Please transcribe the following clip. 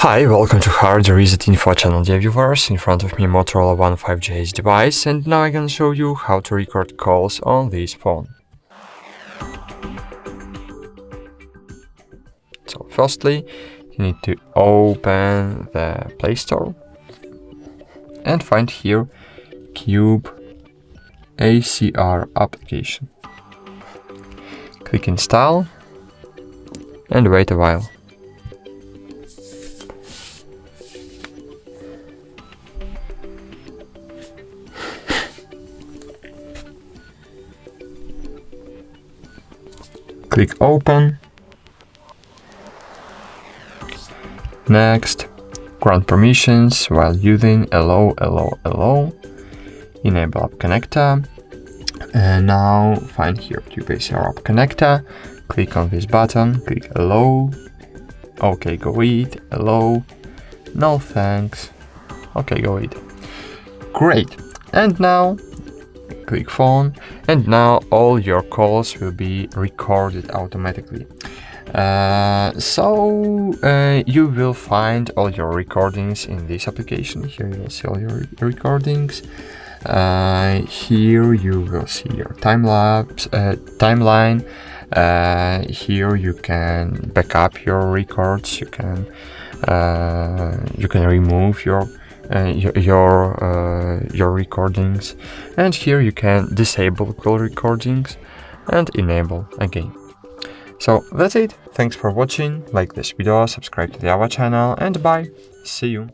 Hi, welcome to HardReset.Info channel, dear viewers. In front of me Motorola One 5G device, and now I can show you how to record calls on this phone. So firstly, you need to open the Play Store and find here Cube ACR application. Click install and wait a while. Click open. Next, grant permissions while using allow. Enable app connector. And now find here QPCR app connector. Click on this button. Click allow. OK, go it. Allow. No thanks. OK, go it. Great. And now click phone, and now all your calls will be recorded automatically. You will find all your recordings in this application. Here you will see all your recordings. Here you will see your timeline. Here you can back up your records. You can remove your recordings, and here you can disable call recordings and enable again. So that's it. Thanks for watching. Like this video, subscribe to our channel, and bye. See you.